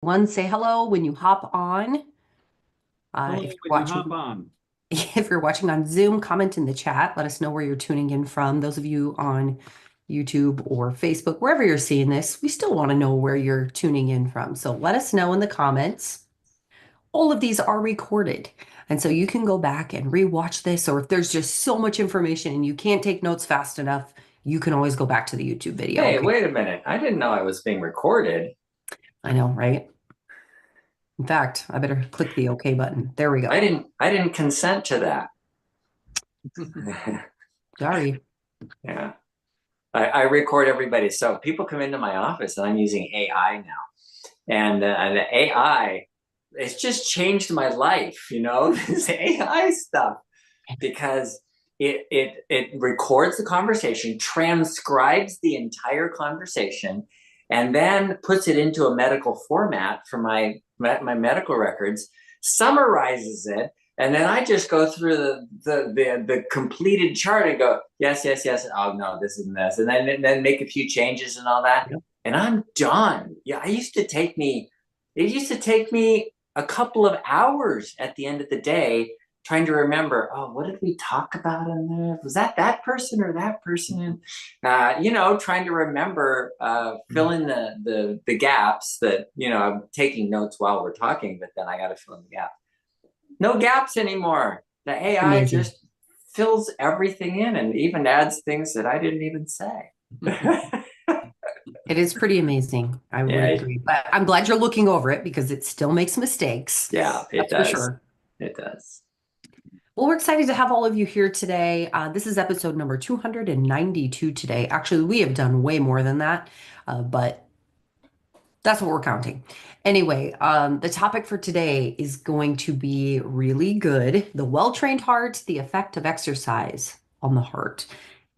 One, say hello when you hop on. Hello, If you're when you hop watching, on. if you're watching on Zoom, comment in the chat. Let us know where you're tuning in from. Those of you on YouTube or Facebook, wherever you're seeing this, we still want to know where you're tuning in from. So let us know in the comments. All of these are recorded. And so you can go back and rewatch this, or if there's just so much information and you can't take notes fast enough, you can always go back to the YouTube video. Hey, Okay. wait a minute. I didn't know I was being recorded. I know, right? In fact, I better click the OK button. There we go. I didn't consent to that. Sorry. Yeah. I record everybody. So people come into my office and I'm using AI now. And the AI, it's just changed my life, this AI stuff, because it records the conversation, transcribes the entire conversation, and then puts it into a medical format for my medical records, summarizes it, and then I just go through the completed chart and go, yes, yes, yes. Oh no, this and this, and then make a few changes and all that, Yep. and I'm done. Yeah, it used to take me a couple of hours at the end of the day trying to remember, oh, what did we talk about in there? Was that person or that person? Trying to remember, fill in the gaps that, I'm taking notes while we're talking, but then I got to fill in the gaps. No gaps anymore. The AI Amazing. just fills everything in and even adds things that I didn't even say. It is pretty amazing. I would Yeah, agree. But I'm glad you're looking over it because it still makes mistakes. yeah, it That's for does. sure. It does. Well, we're excited to have all of you here today. This is episode number 292 today. Actually, we have done way more than that, but that's what we're counting. Anyway, the topic for today is going to be really good. The well-trained heart, the effect of exercise on the heart.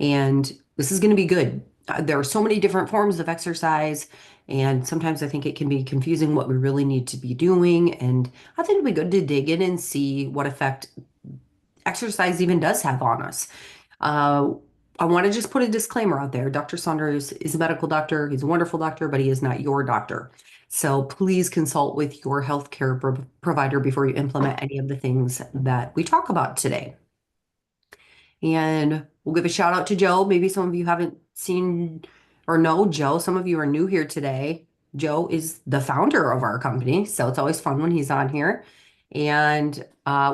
And this is going to be good. There are so many different forms of exercise, and sometimes I think it can be confusing what we really need to be doing. And I think it'd be good to dig in and see what effect exercise even does have on us. Uh, I want to just put a disclaimer out there. Dr. Saunders is a medical doctor. He's a wonderful doctor, but he is not your doctor. So please consult with your healthcare provider before you implement any of the things that we talk about today. And we'll give a shout out to Joe. Maybe some of you haven't seen or know Joe. Some of you are new here today. Joe is the founder of our company, so it's always fun when he's on here. And Joe,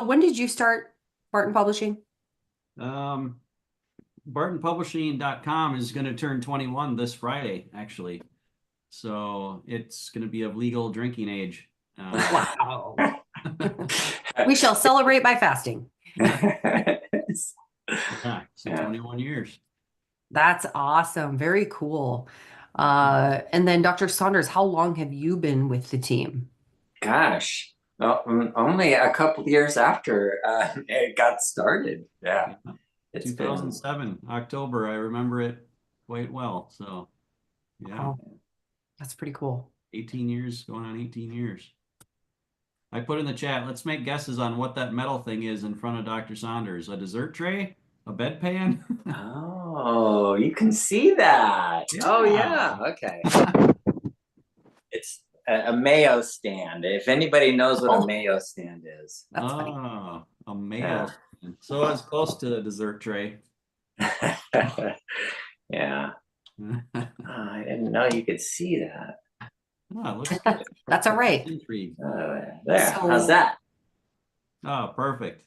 when did you start Barton Publishing? Um, BartonPublishing.com is going to turn 21 this Friday, actually. So it's going to be of legal drinking age. Wow. We shall celebrate by fasting. Yeah, so Yeah. 21 years. That's awesome. Very cool. And then Dr. Saunders, how long have you been with the team? Gosh, only a couple years after it got started. Yeah, it's been 2007, October. I remember it quite well. So, yeah, Wow, that's pretty cool. 18 years, going on 18 years. I put in the chat, let's make guesses on what that metal thing is in front of Dr. Saunders. A dessert tray? A bedpan? Oh, you can see that. Oh, yeah. Okay. It's a mayo stand. If anybody knows what a Oh, mayo stand is. that's funny. Oh, a mayo Yeah. stand. So it's close to a dessert tray. Yeah. Oh, I didn't know you could see that. Oh, it looks good. That's all right. Intrigue. There. How's So that? Oh, perfect.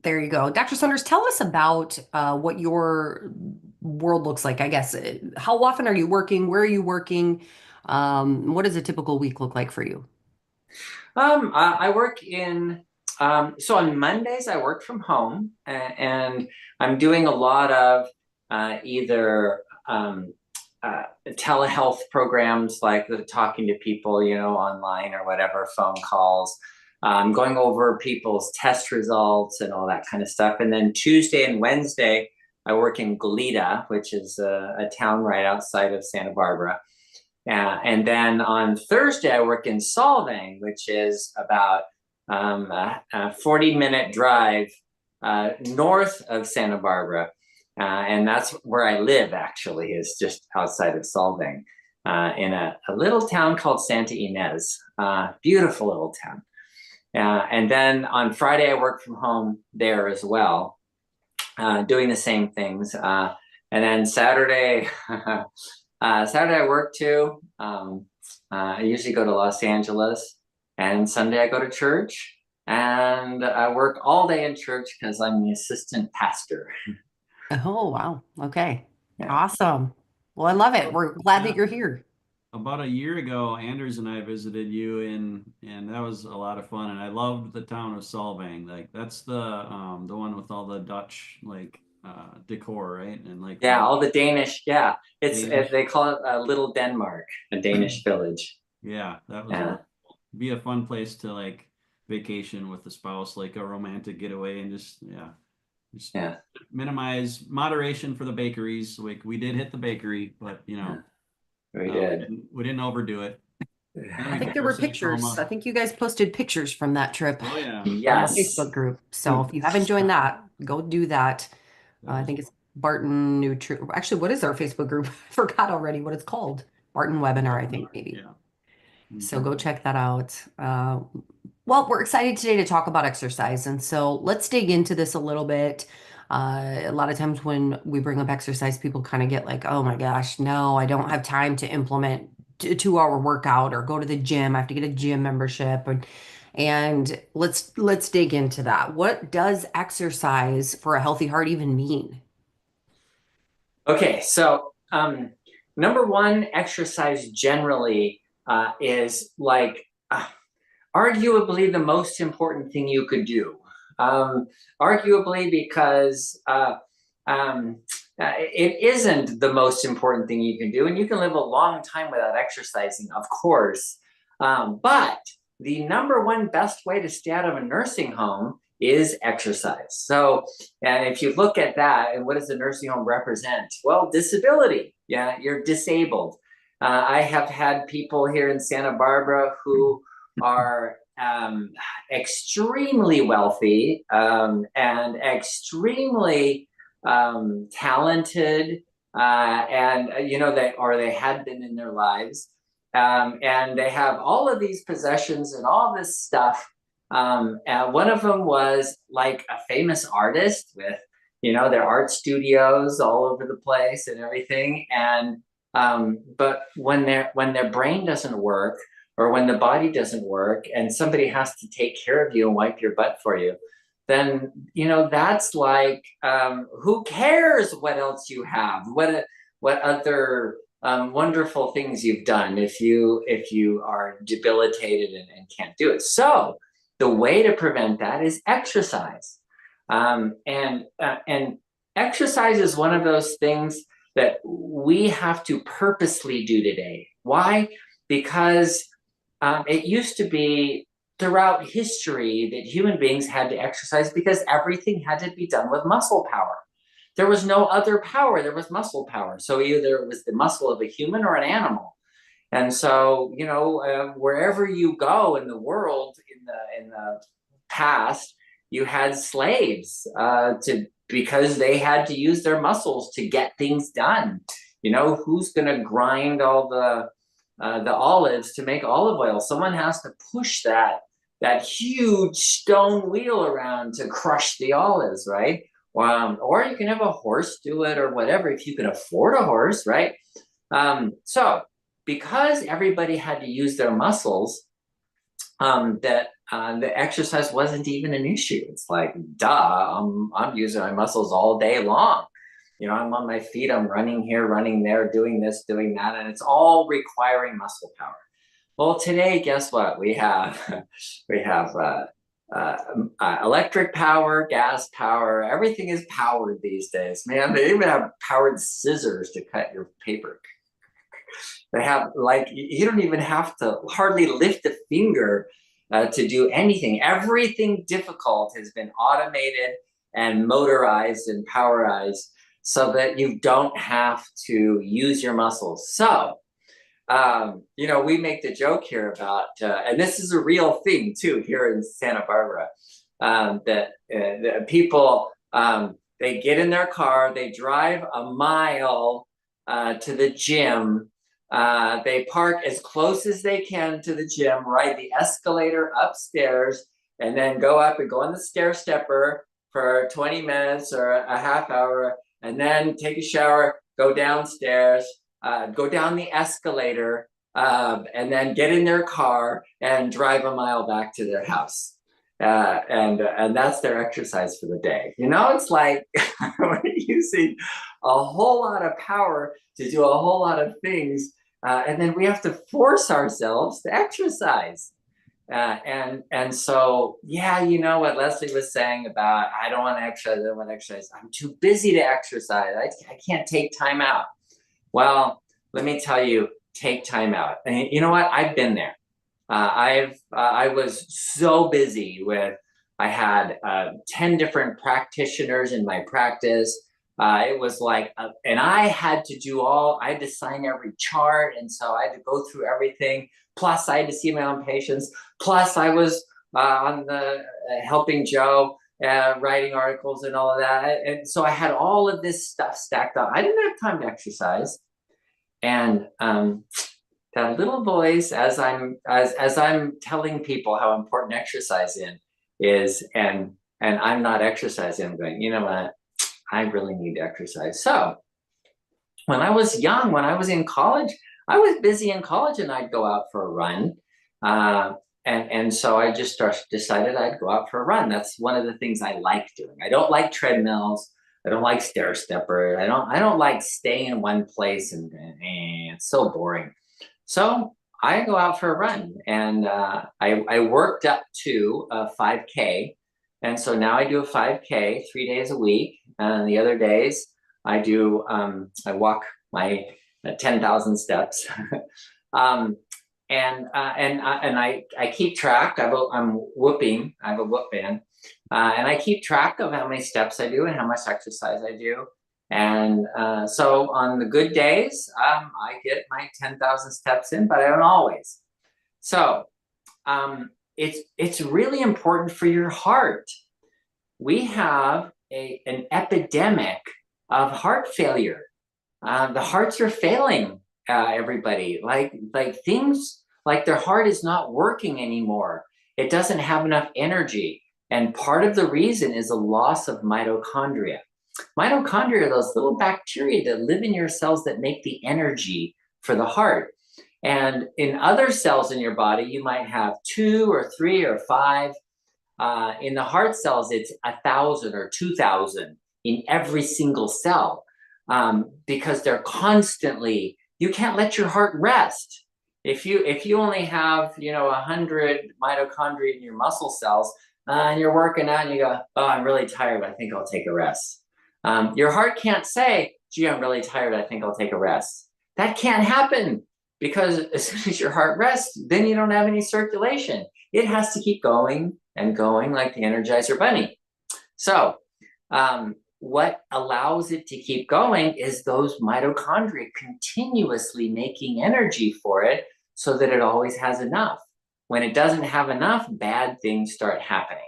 there you go. Dr. Saunders, tell us about what your world looks like, I guess. How often are you working? Where are you working? What does a typical week look like for you? I work so on Mondays I work from home, and I'm doing a lot of either telehealth programs like talking to people, online or whatever, phone calls, going over people's test results and all that kind of stuff. And then Tuesday and Wednesday, I work in Goleta, which is a town right outside of Santa Barbara. And then on Thursday, I work in Solvang, which is about a 40-minute drive north of Santa Barbara. And that's where I live, actually, is just outside of Solvang. in a little town called Santa Ynez. Beautiful little town. And then on Friday, I work from home there as well, doing the same things. And then Saturday, Saturday I work too. I usually go to Los Angeles, and Sunday I go to church, and I work all day in church because I'm the assistant pastor. Oh, wow. Okay. Yeah. Awesome. Well, I love it. We're glad that you're here. About a year ago, Anders and I visited you, and that was a lot of fun. And I loved the town of Solvang. Like that's the one with all the Dutch like decor, right? And like Yeah, the all the Danish. Yeah, Danish. they call it Little Denmark, a Danish village. Yeah, that was Yeah, be a fun place to like vacation with the spouse, like a romantic getaway, and just yeah, minimize moderation for the bakeries. Like we did hit the bakery, but yeah. We we did. didn't overdo it. And then I we think got there our were St. pictures. I Coma. think you guys posted pictures from that trip Oh yeah, on our Yes. Facebook group. So if you haven't joined that, go do that. that I was think it's Barton Nutrition. Actually, what is our Facebook group? I forgot already what it's called. Barton Webinar, I think maybe. yeah. So Mhm. go check that out. Well, we're excited today to talk about exercise. And so let's dig into this a little bit. A lot of times when we bring up exercise, people kind of get like, oh my gosh, no, I don't have time to implement a 2 hour workout or go to the gym. I have to get a gym membership. And let's dig into that. What does exercise for a healthy heart even mean? Okay, so number one, exercise generally is like arguably the most important thing you could do. Arguably because um, it isn't the most important thing you can do, and you can live a long time without exercising, of course. But the number one best way to stay out of a nursing home is exercise. So, and if you look at that, and what does the nursing home represent? Well, disability. Yeah, you're disabled. I have had people here in Santa Barbara who are extremely wealthy and extremely talented, and they had been in their lives, and they have all of these possessions and all this stuff. And one of them was like a famous artist with their art studios all over the place and everything. And but when their brain doesn't work, or when the body doesn't work and somebody has to take care of you and wipe your butt for you, then that's like, who cares what else you have, what other wonderful things you've done if you are debilitated and can't do it. So the way to prevent that is exercise. And exercise is one of those things that we have to purposely do today. Why? Because it used to be throughout history that human beings had to exercise because everything had to be done with muscle power. There was no other power, there was muscle power. So either it was the muscle of a human or an animal. And so, wherever you go in the world in the past, you had slaves because they had to use their muscles to get things done. Who's going to grind all the olives to make olive oil? Someone has to push that huge stone wheel around to crush the olives, right? Or you can have a horse do it or whatever if you can afford a horse, right? So because everybody had to use their muscles, that the exercise wasn't even an issue. It's like, duh, I'm using my muscles all day long. I'm on my feet, I'm running here, running there, doing this, doing that, and it's all requiring muscle power. Well, today, guess what? We have electric power, gas power. Everything is powered these days. Man, they even have powered scissors to cut your paper. They have, like, you don't even have to hardly lift a finger to do anything. Everything difficult has been automated and motorized and powerized so that you don't have to use your muscles. So, we make the joke here about, and this is a real thing too here in Santa Barbara, that people, they get in their car, they drive a mile to the gym They park as close as they can to the gym, ride the escalator upstairs, and then go up and go on the stair stepper for 20 minutes or a half hour, and then take a shower, go downstairs, go down the escalator, and then get in their car and drive a mile back to their house. And that's their exercise for the day. You know, it's like we're using a whole lot of power to do a whole lot of things, and then we have to force ourselves to exercise. And so, yeah, you know what Leslie was saying about, I don't want to exercise, I don't want to exercise. I'm too busy to exercise. I can't take time out. Well, let me tell you, take time out. And you know what? I've been there. I was so busy with, I had 10 different practitioners in my practice. It was like, and I had to sign every chart. And so I had to go through everything. Plus I had to see my own patients. Plus I was on the helping Joe, writing articles and all of that. And so I had all of this stuff stacked up. I didn't have time to exercise. And that little voice, as I'm telling people how important exercise is, and I'm not exercising, I'm going, you know what, I really need to exercise. So when I was young, when I was in college, I was busy in college and I'd go out for a run. And so I just decided I'd go out for a run. That's one of the things I like doing. I don't like treadmills. I don't like stair stepper. I don't like staying in one place and it's so boring. So I go out for a run, and I worked up to a 5K. And so now I do a 5K 3 days a week. And the other days I do, I walk my 10,000 steps. And I keep track. I'm whooping. I have a whoop band, and I keep track of how many steps I do and how much exercise I do. And so on the good days, I get my 10,000 steps in, but I don't always. So it's really important for your heart. We have an epidemic of heart failure. The hearts are failing. Everybody, like things like their heart is not working anymore. It doesn't have enough energy. And part of the reason is a loss of mitochondria. Mitochondria are those little bacteria that live in your cells that make the energy for the heart. And in other cells in your body, you might have 2 or 3 or 5. In the heart cells, it's 1,000 or 2,000 in every single cell, because they're constantly, you can't let your heart rest. If you only have 100 mitochondria in your muscle cells, and you're working out and you go, oh, I'm really tired, I think I'll take a rest. Your heart can't say, gee, I'm really tired, I think I'll take a rest. That can't happen, because as soon as your heart rests, then you don't have any circulation. It has to keep going and going like the Energizer Bunny. So what allows it to keep going is those mitochondria continuously making energy for it so that it always has enough. When it doesn't have enough, bad things start happening,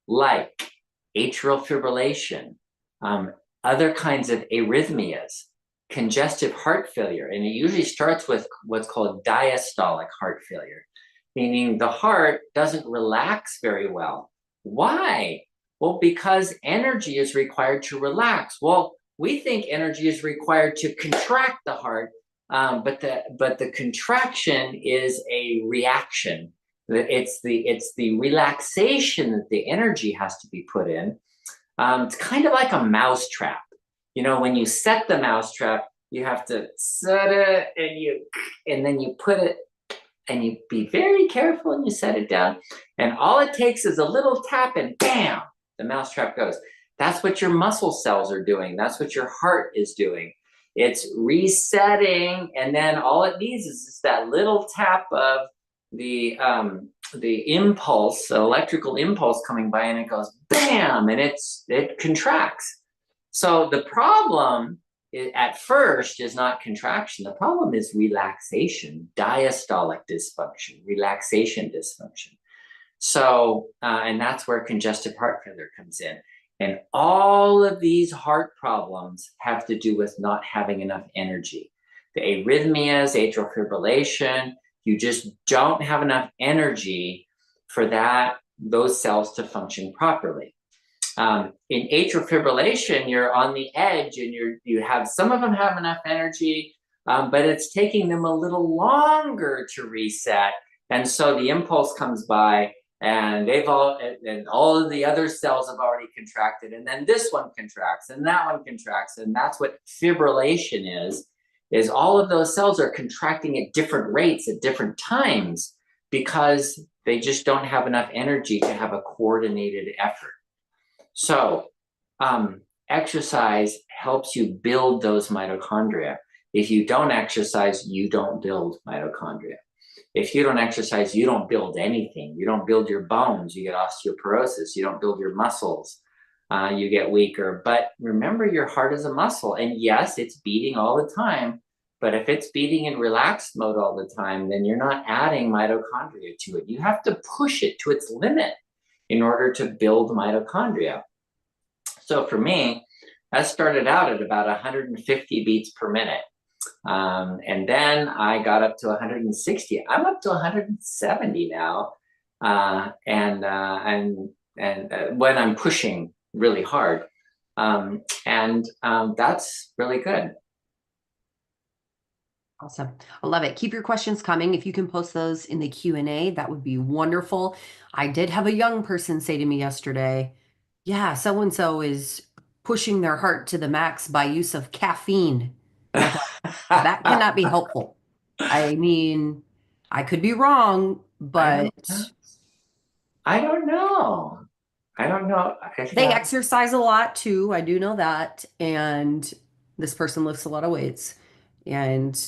like atrial fibrillation, other kinds of arrhythmias, congestive heart failure. And it usually starts with what's called diastolic heart failure, meaning the heart doesn't relax very well. Why? Well, because energy is required to relax. Well, we think energy is required to contract the heart, but the contraction is a reaction. It's the relaxation that the energy has to be put in. It's kind of like a mousetrap. When you set the mousetrap, you have to set it and then you put it, and you be very careful and you set it down. And all it takes is a little tap and bam, the mousetrap goes. That's what your muscle cells are doing. That's what your heart is doing. It's resetting, and then all it needs is just that little tap of the impulse, the electrical impulse coming by, and it goes bam, and it contracts. So the problem at first is not contraction. The problem is relaxation, diastolic dysfunction, relaxation dysfunction. So, and that's where congestive heart failure comes in. And all of these heart problems have to do with not having enough energy. the arrhythmias, atrial fibrillation. You just don't have enough energy for those cells to function properly. In atrial fibrillation, you're on the edge, and you have some of them have enough energy, but it's taking them a little longer to reset. And so the impulse comes by, and all of the other cells have already contracted, and then this one contracts, and that one contracts, and that's what fibrillation is all of those cells are contracting at different rates at different times because they just don't have enough energy to have a coordinated effort. So exercise helps you build those mitochondria. If you don't exercise, you don't build mitochondria. If you don't exercise, you don't build anything. You don't build your bones. You get osteoporosis. You don't build your muscles. You get weaker. But remember, your heart is a muscle. And yes, it's beating all the time. But if it's beating in relaxed mode all the time, then you're not adding mitochondria to it. You have to push it to its limit in order to build mitochondria. So for me, I started out at about 150 beats per minute. And then I got up to 160. I'm up to 170 now. And when I'm pushing really hard. That's really good. Awesome. I love it. Keep your questions coming. If you can post those in the Q&A, that would be wonderful. I did have a young person say to me yesterday, yeah, so-and-so is pushing their heart to the max by use of caffeine. And I thought, that cannot be helpful. I mean, I could be wrong, but I don't know. They exercise a lot too. I do know that. And this person lifts a lot of weights. And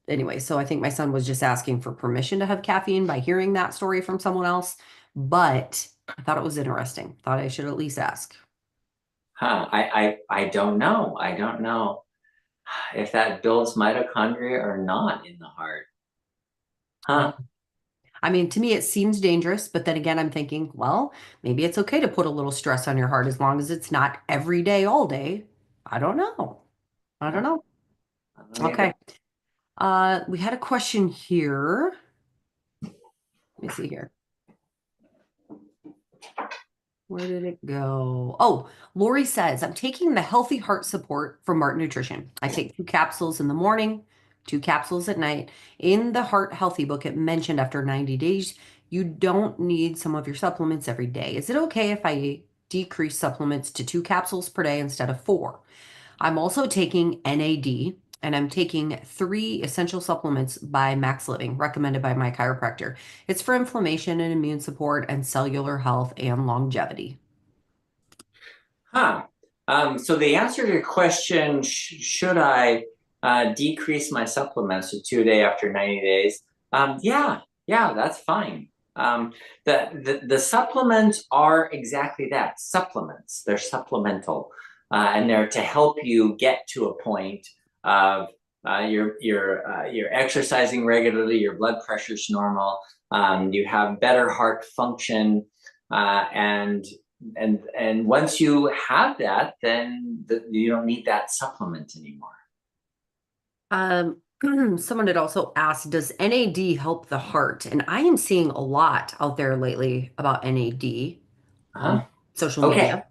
anyway, so I think my son was just asking for permission to have caffeine by hearing that story from someone else. But I thought it was interesting. Thought I should at least ask. I don't know. I don't know if that builds mitochondria or not in the heart. I mean, to me, it seems dangerous, but then again, I'm thinking, well, maybe it's okay to put a little stress on your heart as long as it's not every day, all day. I don't know. I don't know. Okay. We had a question here. Let me see here. Where did it go? Oh, Lori says, I'm taking the Healthy Heart Support from Barton Nutrition. I take 2 capsules in the morning, 2 capsules at night. In the Heart Healthy book, it mentioned after 90 days, you don't need some of your supplements every day. Is it okay if I decrease supplements to 2 capsules per day instead of 4? I'm also taking NAD, and I'm taking 3 essential supplements by Max Living, recommended by my chiropractor. It's for inflammation and immune support and cellular health and longevity. So the answer to your question, should I decrease my supplements to 2 a day after 90 days? Yeah, that's fine. The supplements are exactly that, supplements. They're supplemental, and they're to help you get to a point of you're exercising regularly, your blood pressure's normal, you have better heart function, and once you have that, then you don't need that supplement anymore. Someone had also asked, does NAD help the heart? And I am seeing a lot out there lately about NAD on social media.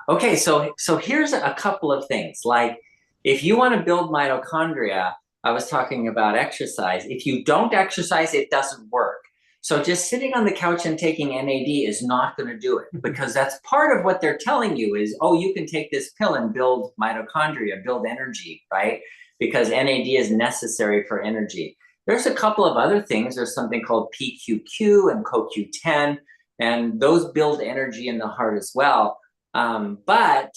Okay, so here's a couple of things. Like, if you want to build mitochondria, I was talking about exercise. If you don't exercise, it doesn't work. So just sitting on the couch and taking NAD is not going to do it, because that's part of what they're telling you is, oh, you can take this pill and build mitochondria, build energy, right? Because NAD is necessary for energy. There's a couple of other things. There's something called PQQ and CoQ10, and those build energy in the heart as well. But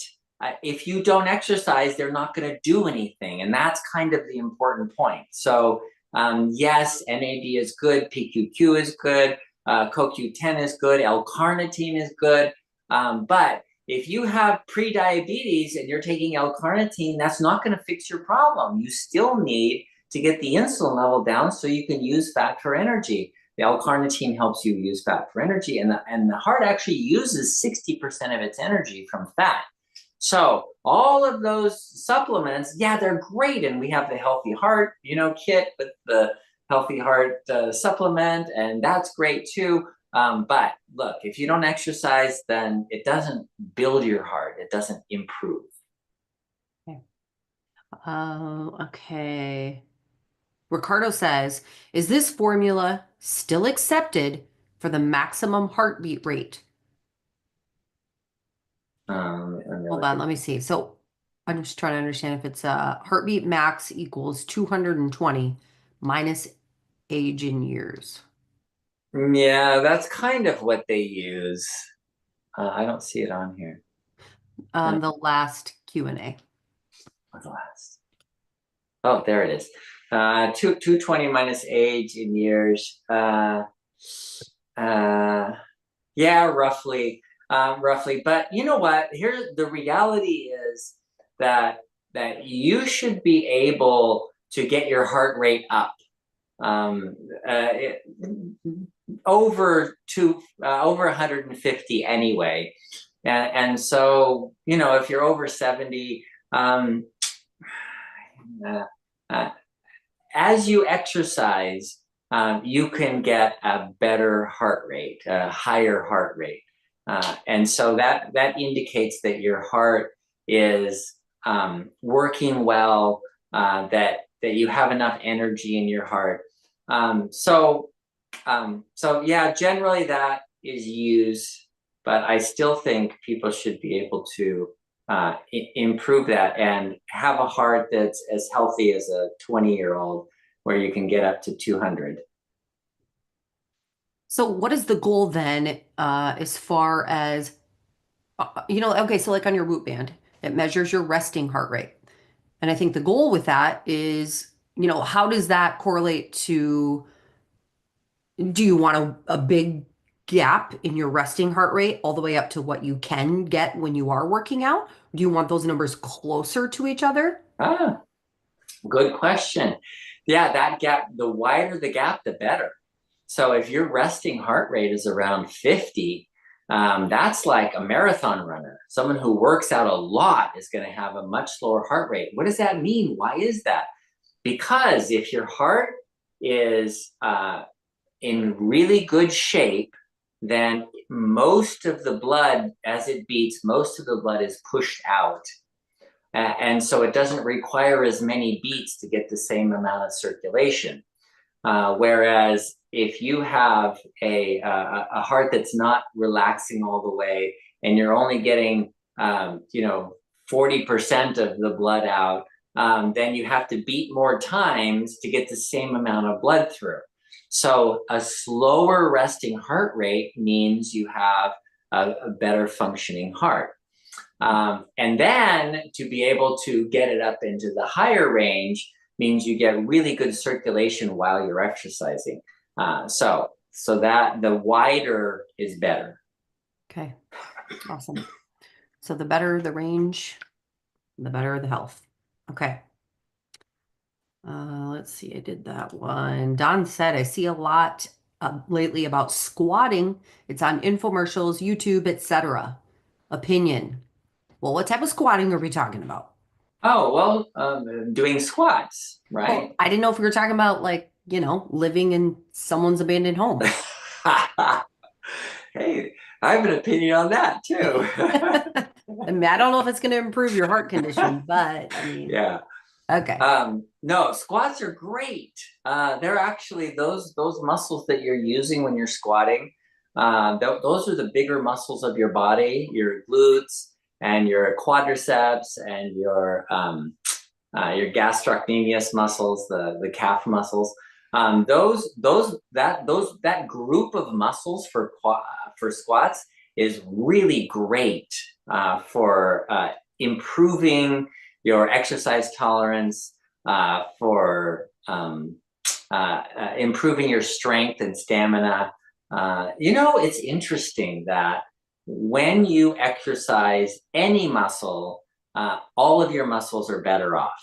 if you don't exercise, they're not going to do anything. And that's kind of the important point. So yes, NAD is good. PQQ is good. CoQ10 is good. L-carnitine is good. But if you have pre-diabetes and you're taking L-carnitine, that's not going to fix your problem. You still need to get the insulin level down so you can use fat for energy. The L-carnitine helps you use fat for energy, and the heart actually uses 60% of its energy from fat. So all of those supplements, yeah, they're great. And we have the Healthy Heart, kit with the Healthy Heart supplement, and that's great too. But look, if you don't exercise, then it doesn't build your heart. It doesn't improve. Okay. Okay. Ricardo says, is this formula still accepted for the maximum heartbeat rate? Hold on, let me see. So I'm just trying to understand if it's heartbeat max equals 220 minus age in years. Yeah, that's kind of what they use. I don't see it on here. The last Q&A. What's the last? Oh, there it is. 220 minus age in years. Yeah, roughly. But you know what? Here, the reality is that you should be able to get your heart rate up over 150 anyway. And so, if you're over 70, as you exercise, you can get a better heart rate, a higher heart rate. And so that indicates that your heart is working well, that you have enough energy in your heart. So yeah, generally that is used, but I still think people should be able to improve that and have a heart that's as healthy as a 20-year-old, where you can get up to 200. So what is the goal then, as far as, okay, so like on your Whoop band, it measures your resting heart rate. And I think the goal with that is, how does that correlate to, do you want a big gap in your resting heart rate all the way up to what you can get when you are working out? Do you want those numbers closer to each other? Good question. Yeah, that gap, the wider the gap, the better. So if your resting heart rate is around 50, that's like a marathon runner. Someone who works out a lot is going to have a much slower heart rate. What does that mean? Why is that? Because if your heart is in really good shape, then most of the blood, as it beats, most of the blood is pushed out. And so it doesn't require as many beats to get the same amount of circulation. Whereas if you have a heart that's not relaxing all the way, and you're only getting 40% of the blood out, then you have to beat more times to get the same amount of blood through. So a slower resting heart rate means you have a better functioning heart. And then to be able to get it up into the higher range means you get really good circulation while you're exercising. So that the wider is better. Okay, awesome. So the better the range, the better the health. Okay. Let's see, I did that one. Don said, I see a lot lately about squatting. It's on infomercials, YouTube, etc. Opinion. Well, what type of squatting are we talking about? Oh, well, doing squats, right? Well, I didn't know if we were talking about, like, living in someone's abandoned home. Hey, I have an opinion on that too. I mean, I don't know if it's going to improve your heart condition, but I mean, Yeah. okay. No, squats are great. They're actually those muscles that you're using when you're squatting. Those are the bigger muscles of your body, your glutes and your quadriceps and your gastrocnemius muscles, the calf muscles. That group of muscles for squats is really great for improving your exercise tolerance, for improving your strength and stamina. It's interesting that when you exercise any muscle, all of your muscles are better off,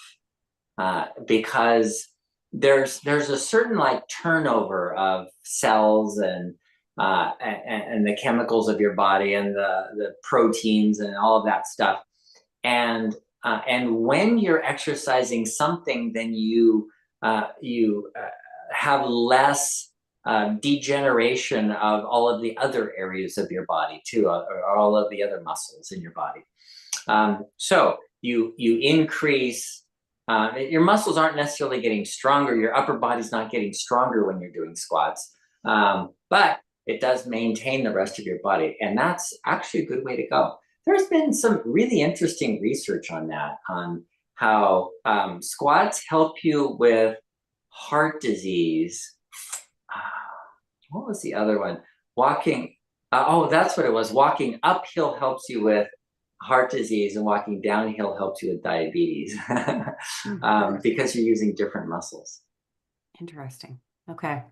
because there's a certain turnover of cells and the chemicals of your body and the proteins and all of that stuff. And when you're exercising something, then you have less degeneration of all of the other areas of your body too, or all of the other muscles in your body. So you increase. Your muscles aren't necessarily getting stronger. Your upper body's not getting stronger when you're doing squats, but it does maintain the rest of your body, and that's actually a good way to go. There's been some really interesting research on that, on how squats help you with heart disease. What was the other one? Walking. Oh, that's what it was. Walking uphill helps you with heart disease, and walking downhill helps you with diabetes because you're using different muscles. Interesting. Okay.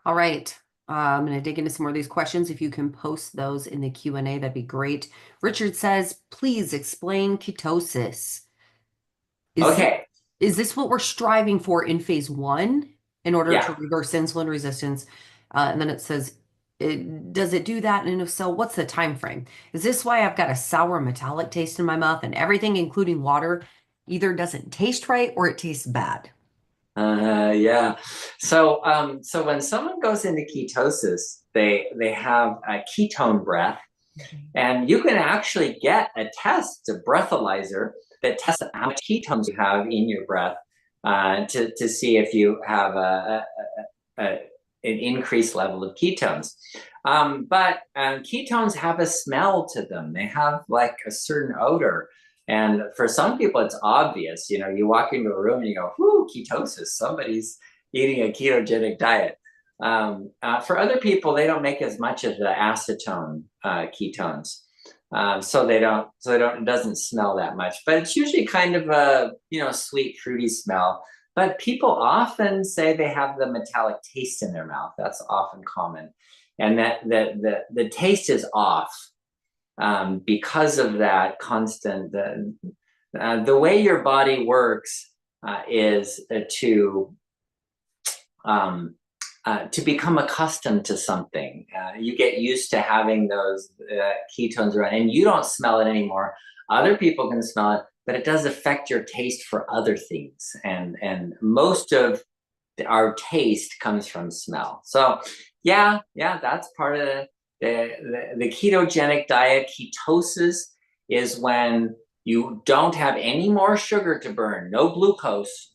All right. I'm going to dig into some more of these questions. If you can post those in the Q&A, that'd be great. Richard says, please explain ketosis. Okay. Is this what we're striving for in phase 1 in order to reverse insulin resistance? And then it says, does it do that? And if so, what's the time frame? Is this why I've got a sour metallic taste in my mouth and everything, including water, either doesn't taste right or it tastes bad? Yeah. So when someone goes into ketosis, they have a ketone breath, and you can actually get a test, a breathalyzer, that tests how much ketones you have in your breath to see if you have an increased level of ketones. But ketones have a smell to them. They have like a certain odor. And for some people, it's obvious. You walk into a room and you go, whoo, ketosis, somebody's eating a ketogenic diet. For other people, they don't make as much of the acetone ketones. So it doesn't smell that much, but it's usually kind of a, sweet, fruity smell. But people often say they have the metallic taste in their mouth. That's often common. And that the taste is off. Because of that constant, the way your body works is to become accustomed to something. You get used to having those ketones around, and you don't smell it anymore. Other people can smell it, but it does affect your taste for other things. And most of our taste comes from smell. So yeah, that's part of the ketogenic diet. Ketosis is when you don't have any more sugar to burn, no glucose.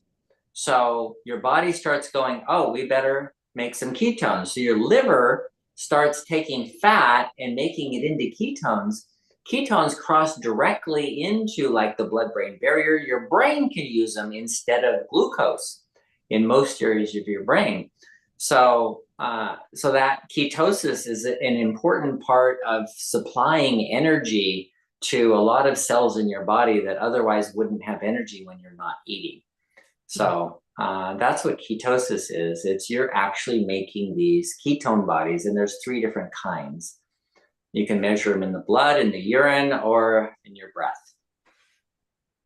So your body starts going, oh, we better make some ketones. So your liver starts taking fat and making it into ketones. Ketones cross directly into like the blood-brain barrier. Your brain can use them instead of glucose in most areas of your brain. So that ketosis is an important part of supplying energy to a lot of cells in your body that otherwise wouldn't have energy when you're not eating. So that's what ketosis is. It's you're actually making these ketone bodies, and there's 3 different kinds. You can measure them in the blood, in the urine, or in your breath.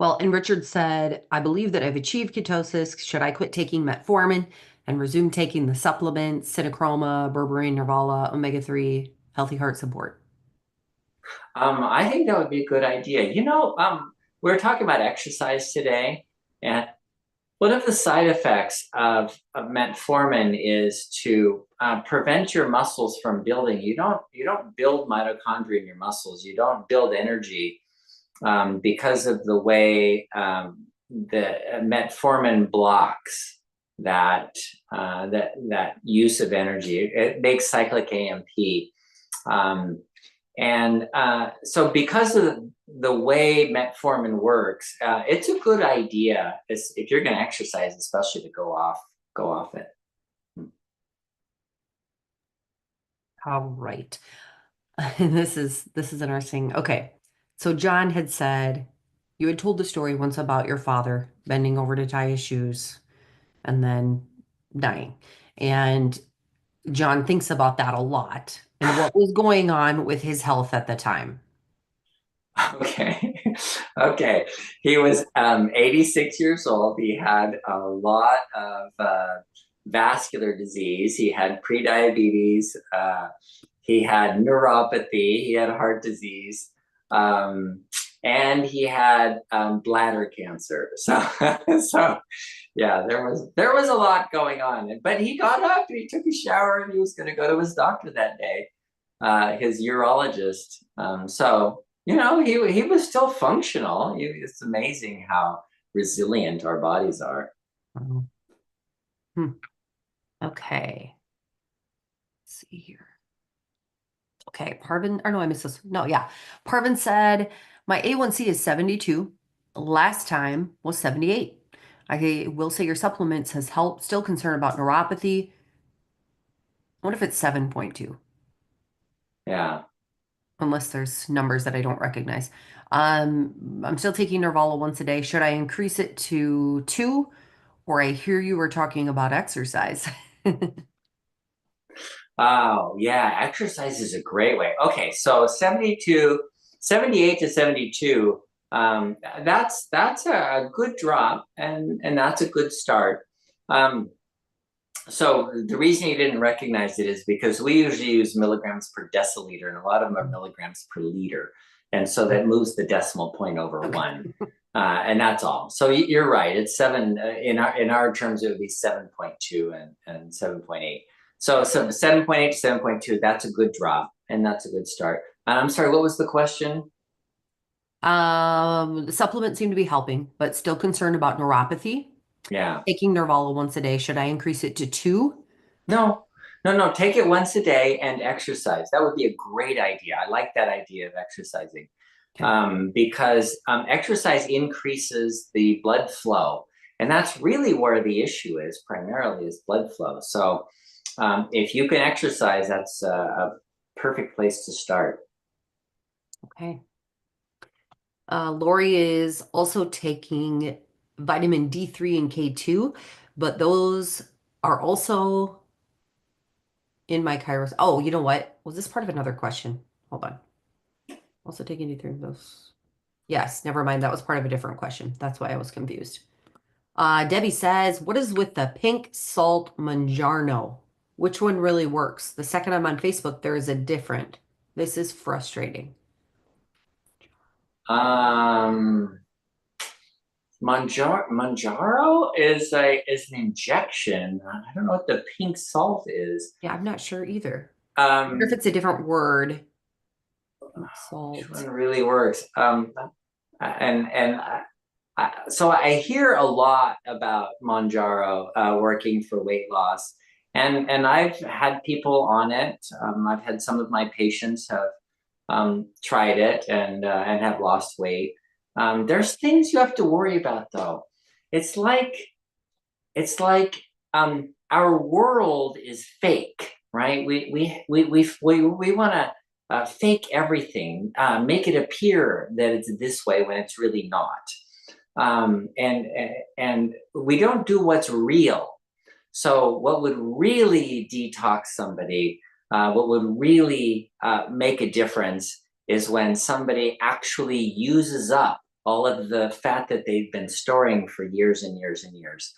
Well, and Richard said, I believe that I've achieved ketosis. Should I quit taking metformin and resume taking the supplements, Cinachroma, berberine, Nervala, omega-3, healthy heart support? I think that would be a good idea. We were talking about exercise today, and one of the side effects of metformin is to prevent your muscles from building. You don't build mitochondria in your muscles. You don't build energy because of the way the metformin blocks that use of energy. It makes cyclic AMP. So because of the way metformin works, it's a good idea if you're going to exercise, especially to go off it. All right. And this is interesting. Okay. So John had said, you had told the story once about your father bending over to tie his shoes and then dying. And John thinks about that a lot and what was going on with his health at the time. Okay. He was 86 years old. He had a lot of vascular disease. He had prediabetes. He had neuropathy. He had heart disease. and he had bladder cancer. So, so yeah, there was a lot going on. But he got up, and he took a shower, and he was going to go to his doctor that day, his urologist. So you know, he was still functional. It's amazing how resilient our bodies are. Wow. Okay. Let's see here. Okay, Parvin, or no, I missed this. No, yeah. Parvin said, my A1C is 72. Last time was 78. I will say your supplements has helped. Still concerned about neuropathy. What if it's 7.2? Yeah. Unless there's numbers that I don't recognize. I'm still taking Nervala once a day. Should I increase it to 2? Or I hear you were talking about exercise. Oh, yeah, exercise is a great way. Okay, so 78 to 72, that's a good drop, and that's a good start. So the reason you didn't recognize it is because we usually use milligrams per deciliter, and a lot of them are milligrams per liter. And so that moves the decimal point over one. And that's all. So you're right. It's 7 in our terms, it would be 7.2 and 7.8. So 7.8 to 7.2, that's a good drop, and that's a good start. I'm sorry, what was the question? The supplements seem to be helping, but still concerned about neuropathy. Yeah. Taking Nervala once a day. Should I increase it to 2? No, no. Take it once a day and exercise. That would be a great idea. I like that idea of exercising. Okay. Because exercise increases the blood flow. And that's really where the issue is, primarily, is blood flow. So if you can exercise, that's a perfect place to start. Okay. Lori is also taking vitamin D3 and K2, but those are also in my Kairos. Oh, you know what? Was this part of another question? Hold on. Also taking D3 of those. Yes, never mind. That was part of a different question. That's why I was confused. Debbie says, what is with the pink salt Mangiano? Which one really works? The second I'm on Facebook, there is a different. This is frustrating. Manjaro is an injection. I don't know what the pink salt is. Yeah, I'm not sure either. I wonder if it's a different word. Pink Which salt. one really works? So I hear a lot about Monjaro working for weight loss, and I've had people on it. I've had some of my patients have tried it and have lost weight. There's things you have to worry about though. It's like our world is fake, right? We want to fake everything, make it appear that it's this way when it's really not. And we don't do what's real. So what would really detox somebody, what would really make a difference is when somebody actually uses up all of the fat that they've been storing for years and years and years.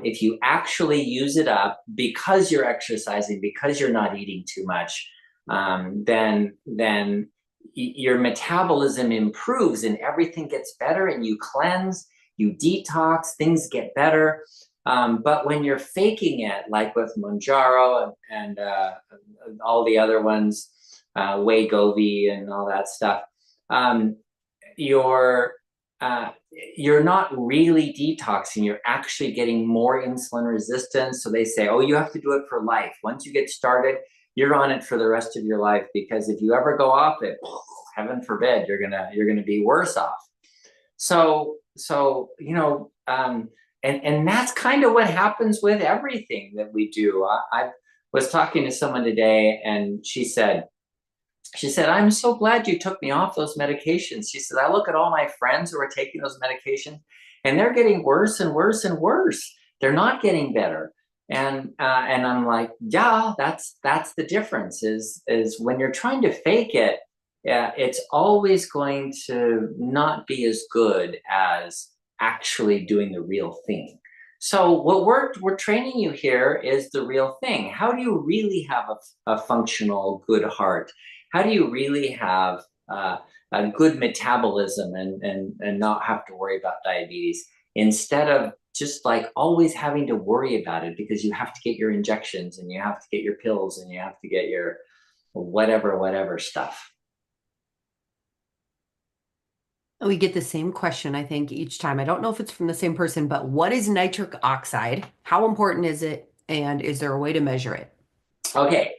If you actually use it up because you're exercising, because you're not eating too much, then your metabolism improves and everything gets better, and you cleanse, you detox, things get better. But when you're faking it, like with Monjaro and all the other ones, Wegovy and all that stuff, you're not really detoxing. You're actually getting more insulin resistance. So they say, oh, you have to do it for life. Once you get started, you're on it for the rest of your life, because if you ever go off it, heaven forbid, you're gonna be worse off. So you know, and that's kind of what happens with everything that we do. I was talking to someone today, and she said, I'm so glad you took me off those medications. She said, I look at all my friends who are taking those medications, and they're getting worse and worse and worse. They're not getting better. And I'm like, yeah, that's the difference is when you're trying to fake it, it's always going to not be as good as actually doing the real thing. So what we're training you here is the real thing. How do you really have a functional, good heart? How do you really have a good metabolism and not have to worry about diabetes, instead of just like always having to worry about it because you have to get your injections and you have to get your pills and you have to get your whatever stuff. We get the same question, I think, each time. I don't know if it's from the same person, but what is nitric oxide? How important is it? And is there a way to measure it? Okay,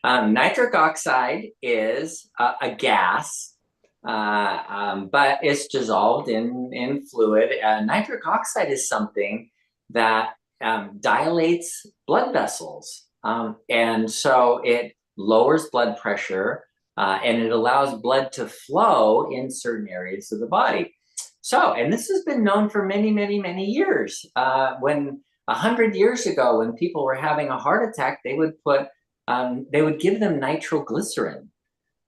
nitric oxide is a gas, but it's dissolved in fluid. Nitric oxide is something that dilates blood vessels. And so it lowers blood pressure and it allows blood to flow in certain areas of the body. So, and this has been known for many, many, many years. When 100 years ago, when people were having a heart attack, they would give them nitroglycerin.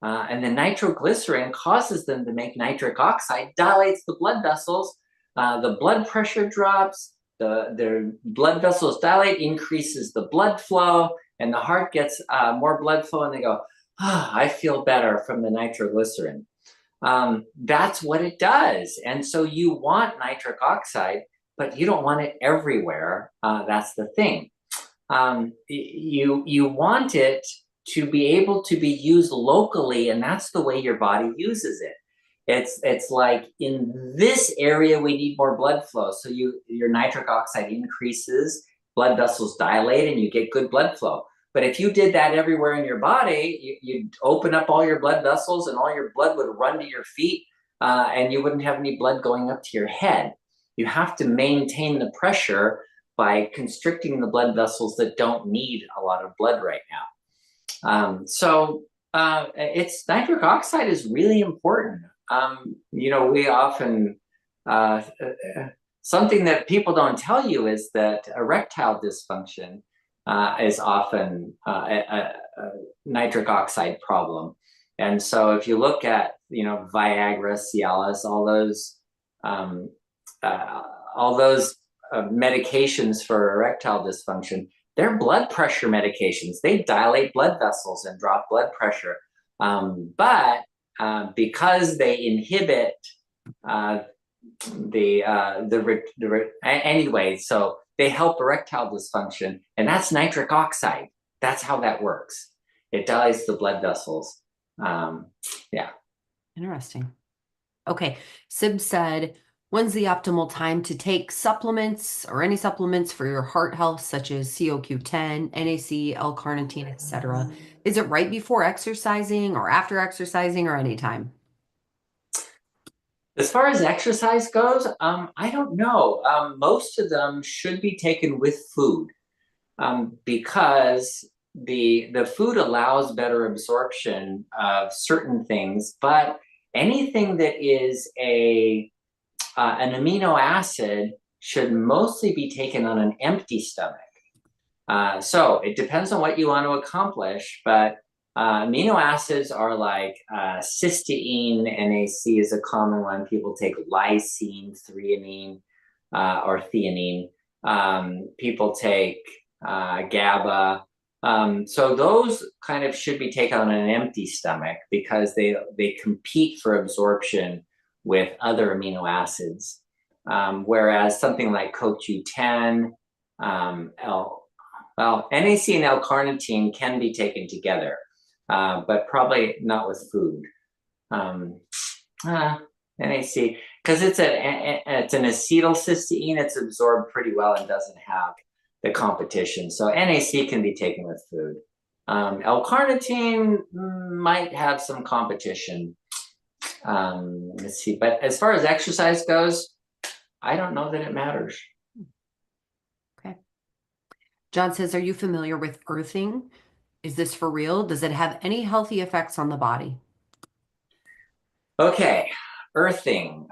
And the nitroglycerin causes them to make nitric oxide, dilates the blood vessels, the blood pressure drops, their blood vessels dilate, increases the blood flow, and the heart gets more blood flow, and they go, I feel better from the nitroglycerin. That's what it does. And so you want nitric oxide, but you don't want it everywhere. That's the thing. You want it to be able to be used locally, and that's the way your body uses it. It's like in this area we need more blood flow, so your nitric oxide increases, blood vessels dilate, and you get good blood flow. But if you did that everywhere in your body, you'd open up all your blood vessels, and all your blood would run to your feet, and you wouldn't have any blood going up to your head. You have to maintain the pressure by constricting the blood vessels that don't need a lot of blood right now. It's nitric oxide is really important. We often, something that people don't tell you is that erectile dysfunction is often a nitric oxide problem. And so if you look at, Viagra, Cialis, all those medications for erectile dysfunction, they're blood pressure medications. They dilate blood vessels and drop blood pressure. But because they inhibit anyway, so they help erectile dysfunction, and that's nitric oxide. That's how that works. It dilates the blood vessels. Yeah. Interesting. Okay. Sib said, when's the optimal time to take supplements or any supplements for your heart health, such as CoQ10, NAC, L-carnitine, etc.? Is it right before exercising or after exercising or anytime? As far as exercise goes, I don't know. Most of them should be taken with food because the food allows better absorption of certain things, but anything that is an amino acid should mostly be taken on an empty stomach. So it depends on what you want to accomplish, but amino acids are like cysteine, NAC is a common one. People take lysine, threonine, or theanine. People take GABA. So those kind of should be taken on an empty stomach because they compete for absorption with other amino acids. Whereas something like CoQ10, NAC and L-carnitine can be taken together, but probably not with food. NAC, because it's an acetylcysteine, it's absorbed pretty well and doesn't have the competition. So NAC can be taken with food. L-carnitine might have some competition. Let's see, but as far as exercise goes, I don't know that it matters. Okay. John says, are you familiar with earthing? Is this for real? Does it have any healthy effects on the body? Okay, earthing.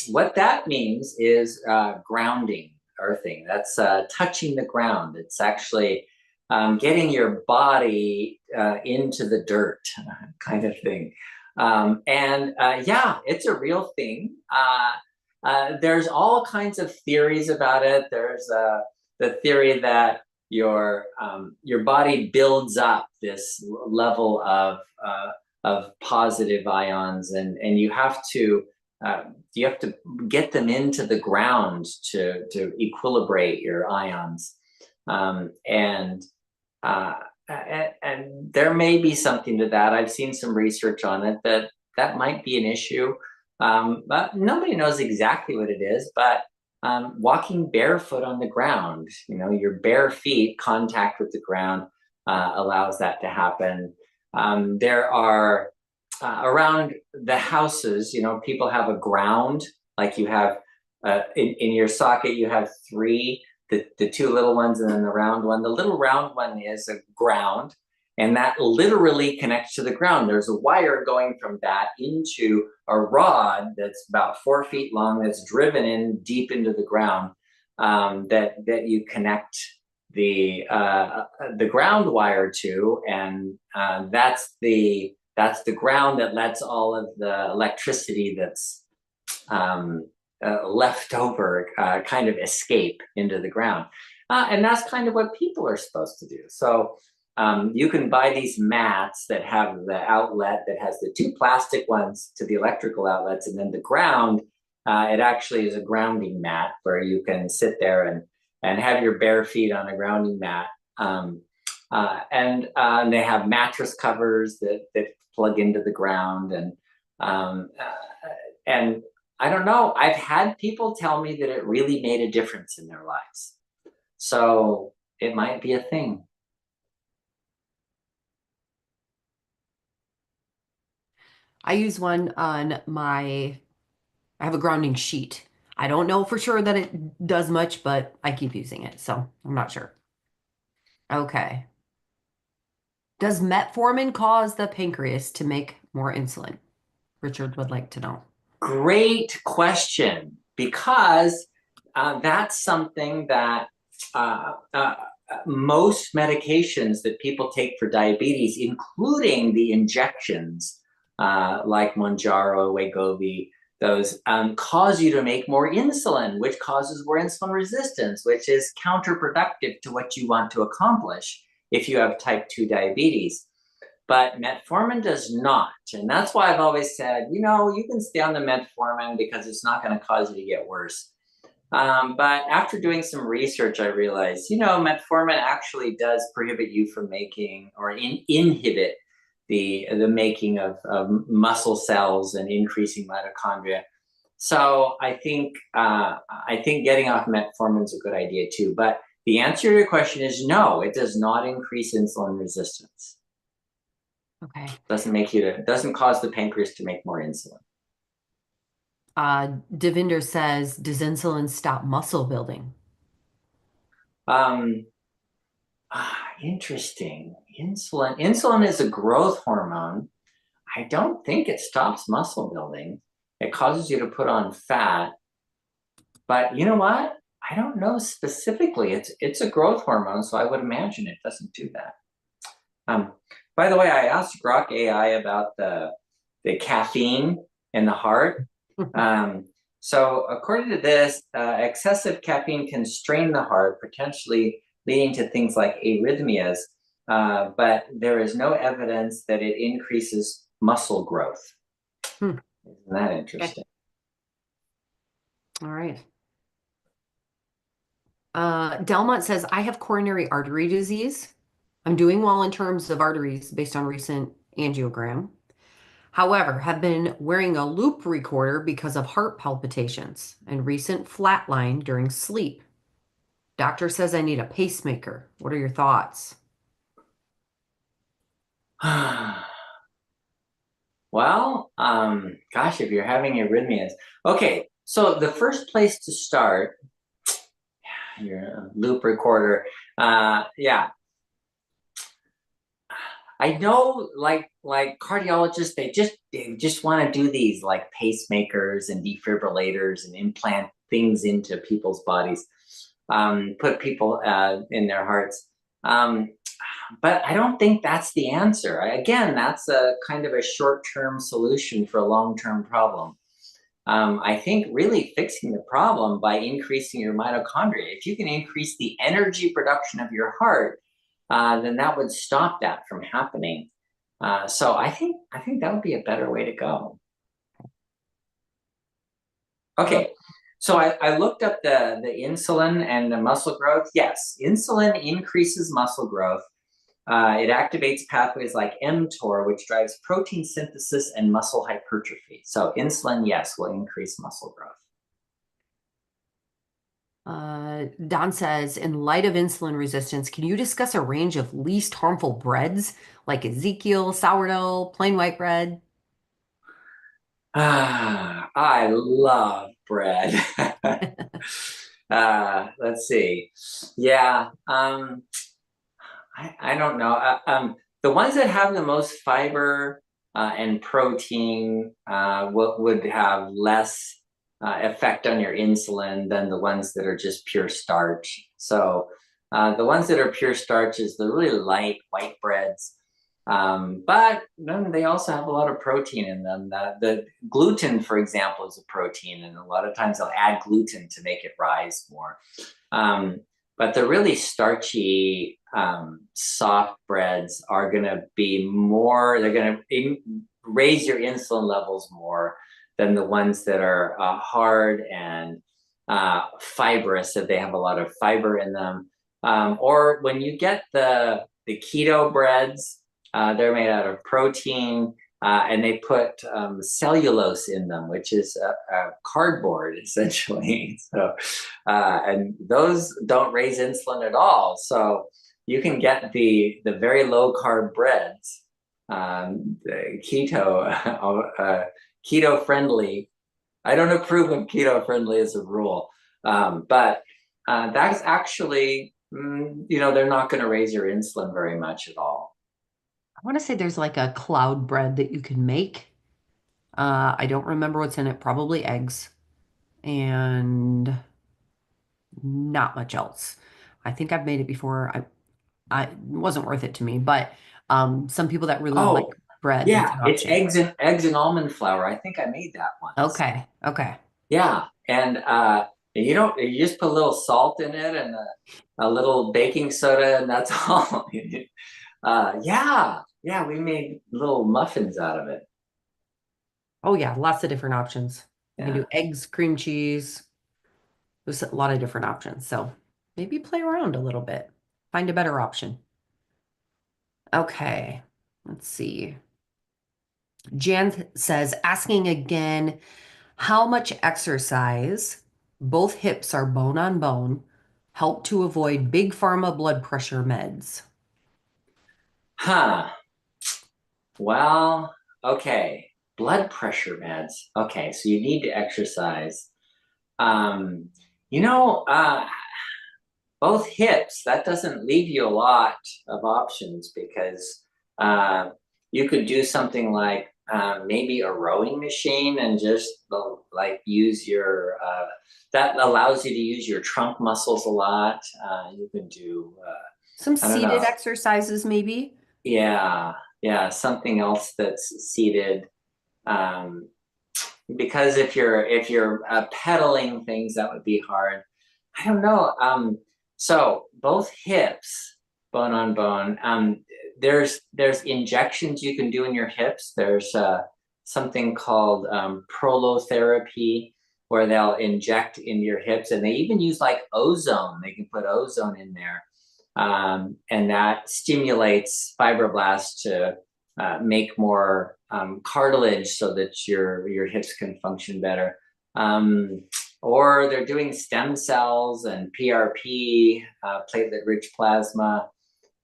What that means is grounding, earthing. That's touching the ground. It's actually getting your body into the dirt kind of thing. Yeah, it's a real thing. There's all kinds of theories about it. There's the theory that your body builds up this level of of positive ions, and you have to get them into the ground to equilibrate your ions, and there may be something to that. I've seen some research on it that might be an issue, but nobody knows exactly what it is. But walking barefoot on the ground, your bare feet, contact with the ground allows that to happen. There are around the houses, people have a ground, like you have in your socket, you have three, the two little ones and then the round one. The little round one is a ground, and that literally connects to the ground. There's a wire going from that into a rod that's about 4 feet long that's driven in deep into the ground, that you connect the ground wire to, and that's the ground that lets all of the electricity that's left over kind of escape into the ground. And that's kind of what people are supposed to do. So you can buy these mats that have the outlet that has the two plastic ones to the electrical outlets, and then the ground, it actually is a grounding mat where you can sit there and have your bare feet on a grounding mat. And they have mattress covers that plug into the ground, and I don't know, I've had people tell me that it really made a difference in their lives. So it might be a thing. I use one on I have a grounding sheet. I don't know for sure that it does much, but I keep using it, so I'm not sure. Okay. Does metformin cause the pancreas to make more insulin? Richard would like to know. Great question, because that's something that most medications that people take for diabetes, including the injections like Mounjaro, Wegovy, those cause you to make more insulin, which causes more insulin resistance, which is counterproductive to what you want to accomplish if you have type 2 diabetes. But metformin does not. And that's why I've always said, you can stay on the metformin because it's not going to cause you to get worse. But after doing some research, I realized, metformin actually does prohibit you from making or inhibit the making of muscle cells and increasing mitochondria. So I think getting off metformin is a good idea too. But the answer to your question is no, it does not increase insulin resistance. Okay. Doesn't cause the pancreas to make more insulin. Devinder says, does insulin stop muscle building? Interesting. Insulin is a growth hormone. I don't think it stops muscle building. It causes you to put on fat. But you know what? I don't know specifically. It's a growth hormone, so I would imagine it doesn't do that. By the way, I asked Grok AI about the caffeine in the heart. So according to this, excessive caffeine can strain the heart, potentially leading to things like arrhythmias, but there is no evidence that it increases muscle growth. Isn't that interesting? Okay. All right. Delmont says, I have coronary artery disease. I'm doing well in terms of arteries based on recent angiogram. However, have been wearing a loop recorder because of heart palpitations and recent flatline during sleep. Doctor says I need a pacemaker. What are your thoughts? Well, gosh, if you're having arrhythmias. Okay, so the first place to start, your loop recorder, yeah. I know, like cardiologists, they just want to do these like pacemakers and defibrillators and implant things into people's bodies, put people in their hearts. But I don't think that's the answer. Again, that's a kind of a short-term solution for a long-term problem. I think really fixing the problem by increasing your mitochondria. If you can increase the energy production of your heart, then that would stop that from happening. So I think that would be a better way to go. Okay, so I looked up the insulin and the muscle growth. Yes, insulin increases muscle growth. It activates pathways like mTOR, which drives protein synthesis and muscle hypertrophy. So insulin, yes, will increase muscle growth. Don says, in light of insulin resistance, can you discuss a range of least harmful breads like Ezekiel, sourdough, plain white bread? I love bread. Let's see. Yeah, I don't know. The ones that have the most fiber and protein would have less effect on your insulin than the ones that are just pure starch. So the ones that are pure starch is the really light white breads. But then they also have a lot of protein in them. The gluten, for example, is a protein, and a lot of times they'll add gluten to make it rise more. But the really starchy, soft breads are going to be more, they're going to raise your insulin levels more than the ones that are hard and fibrous, that they have a lot of fiber in them. Or when you get the keto breads, they're made out of protein, and they put cellulose in them, which is a cardboard, essentially. So, and those don't raise insulin at all. So you can get the very low carb breads, the keto friendly. I don't approve of keto friendly as a rule, but that's actually, they're not going to raise your insulin very much at all. I want to say there's like a cloud bread that you can make. I don't remember what's in it, probably eggs and not much else. I think I've made it before. It wasn't worth it to me, but some people that really like Oh, bread, that's yeah, an it's option. eggs and almond flour. I think I made that once. Okay, okay. Yeah, and you just put a little salt in it and a little baking soda, and that's all. Yeah, we made little muffins out of it. Oh yeah, lots of different options. You can Yeah. do eggs, cream cheese. There's a lot of different options. So maybe play around a little bit. Find a better option. Okay, let's see. Jan says, asking again, how much exercise, both hips are bone on bone, help to avoid big pharma blood pressure meds? Huh. Well, okay. Blood pressure meds. Okay, so you need to exercise. Um, you know, both hips, that doesn't leave you a lot of options, because you could do something like maybe a rowing machine and just like use your, that allows you to use your trunk muscles a lot. You can do, Some I don't know. seated exercises, maybe. Yeah, something else that's seated. Um, because if you're pedaling things, that would be hard. I don't know. So both hips, bone on bone. There's injections you can do in your hips. There's something called prolotherapy, where they'll inject into your hips, and they even use like ozone. They can put ozone in there, and that stimulates fibroblasts to make more cartilage so that your hips can function better. Or they're doing stem cells and PRP, platelet-rich plasma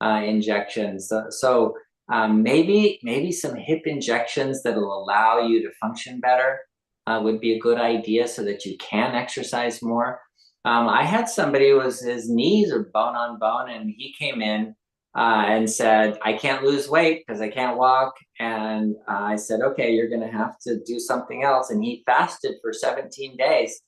injections. So maybe some hip injections that will allow you to function better would be a good idea, so that you can exercise more. I had somebody who his knees are bone on bone, and he came in and said, I can't lose weight because I can't walk. And I said, okay, you're going to have to do something else. And he fasted for 17 days.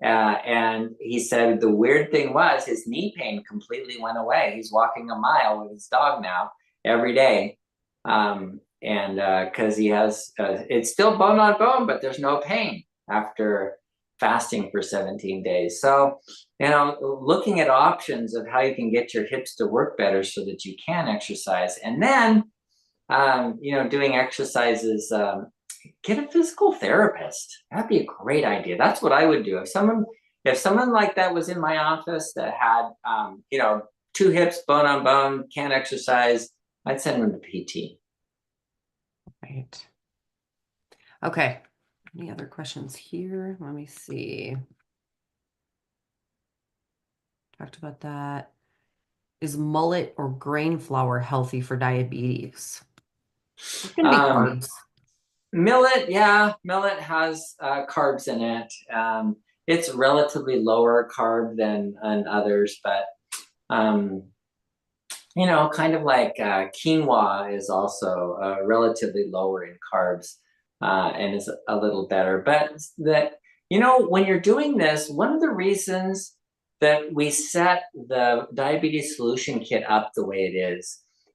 And he said the weird thing was his knee pain completely went away. He's walking a mile with his dog now every day. And because he has, it's still bone on bone, but there's no pain after fasting for 17 days. So, looking at options of how you can get your hips to work better so that you can exercise. And then doing exercises, get a physical therapist. That'd be a great idea. That's what I would do. If someone like that was in my office that had, two hips, bone on bone, can't exercise, I'd send them to PT. Right. Okay. Any other questions here? Let me see. Talked about that. Is mullet or grain flour healthy for diabetes? It's going to be Um, carbs. millet has carbs in it. It's relatively lower carb than others, but kind of like quinoa is also relatively lower in carbs and is a little better. But when you're doing this, one of the reasons that we set the diabetes solution kit up the way it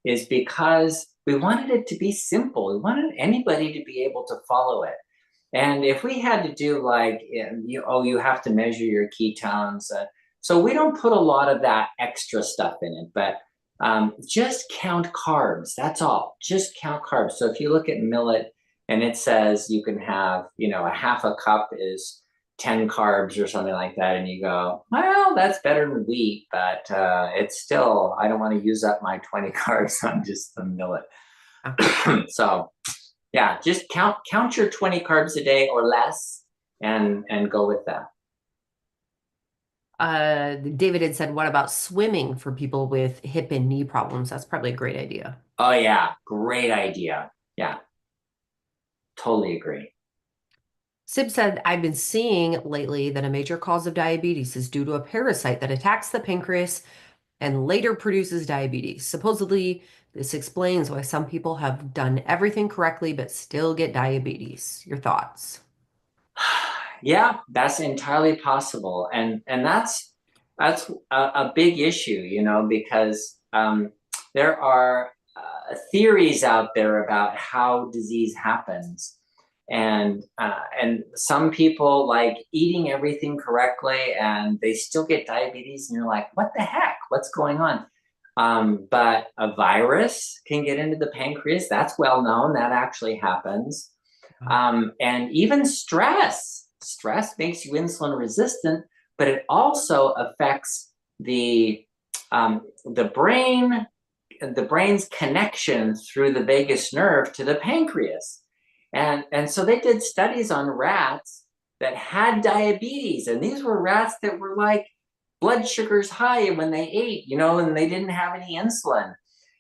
is because we wanted it to be simple. We wanted anybody to be able to follow it. And if we had to do like, you have to measure your ketones. So we don't put a lot of that extra stuff in it, but just count carbs. That's all. Just count carbs. So if you look at millet and it says you can have, a half a cup is 10 carbs or something like that. And you go, well, that's better than wheat, but it's still, I don't want to use up my 20 carbs on just the millet. So yeah, just count your 20 carbs a day or less and go with that. David had said, what about swimming for people with hip and knee problems? That's probably a great idea. Oh yeah, great idea. Yeah, totally agree. Sib said, I've been seeing lately that a major cause of diabetes is due to a parasite that attacks the pancreas and later produces diabetes. Supposedly, this explains why some people have done everything correctly but still get diabetes. Your thoughts? Yeah, that's entirely possible, and that's a big issue, because there are theories out there about how disease happens, and some people like eating everything correctly, and they still get diabetes, and you're like, what the heck? What's going on? But a virus can get into the pancreas. That's well known. That actually happens. And even stress makes you insulin resistant, but it also affects the brain, the brain's connection through the vagus nerve to the pancreas. And so they did studies on rats that had diabetes, and these were rats that were like blood sugars high when they ate, and they didn't have any insulin.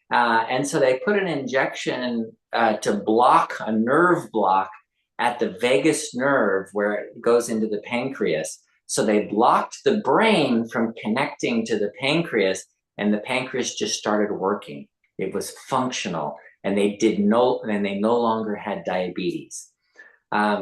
And so they put an injection to block a nerve block at the vagus nerve where it goes into the pancreas. So they blocked the brain from connecting to the pancreas, and the pancreas just started working. It was functional, and they no longer had diabetes.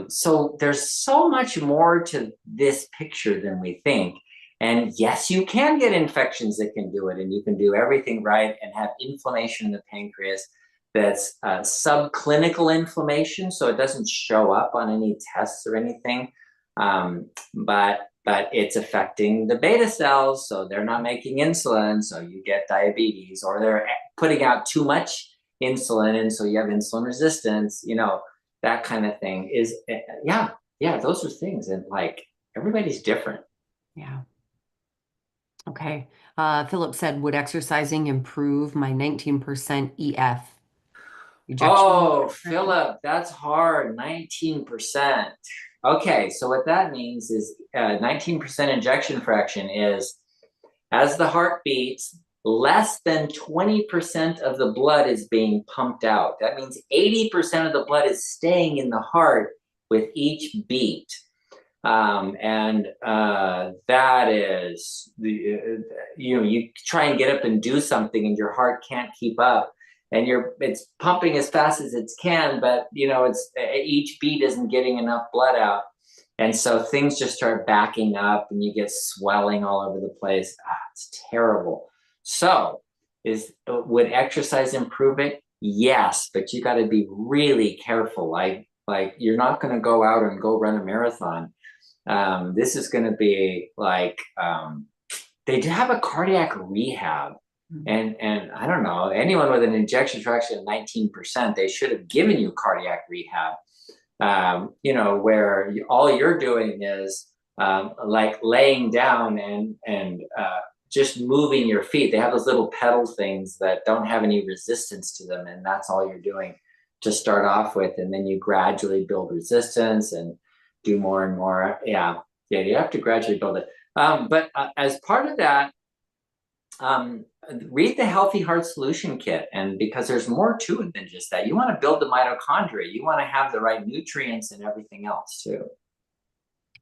So there's so much more to this picture than we think. And yes, you can get infections that can do it, and you can do everything right and have inflammation in the pancreas that's subclinical inflammation, so it doesn't show up on any tests or anything. But it's affecting the beta cells, so they're not making insulin, so you get diabetes, or they're putting out too much insulin, and so you have insulin resistance, that kind of thing is, yeah, those are things. And like, everybody's different. Yeah. Okay. Philip said, would exercising improve my 19% EF? Ejection Oh, fraction? Philip, that's hard. 19%. Okay, so what that means is 19% ejection fraction is, as the heart beats, less than 20% of the blood is being pumped out. That means 80% of the blood is staying in the heart with each beat. And that is you try and get up and do something, and your heart can't keep up, and it's pumping as fast as it can, but it's each beat isn't getting enough blood out, and so things just start backing up, and you get swelling all over the place. It's terrible. So would exercise improve it? Yes, but you got to be really careful. Like you're not going to go out and go run a marathon. This is going to be like, they have a cardiac rehab And I don't know, anyone with an ejection fraction of 19%, they should have given you cardiac rehab. Where all you're doing is like laying down and just moving your feet. They have those little pedal things that don't have any resistance to them, and that's all you're doing to start off with, and then you gradually build resistance and do more and more. Yeah, you have to gradually build it. But as part of that, read the Healthy Heart Solution Kit, and because there's more to it than just that. You want to build the mitochondria. You want to have the right nutrients and everything else too.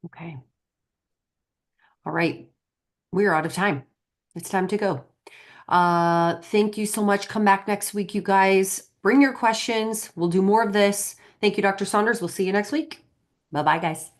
Okay. All right. We're out of time. It's time to go. Thank you so much. Come back next week, you guys. Bring your questions. We'll do more of this. Thank you, Dr. Saunders. We'll see you next week. Bye-bye, guys.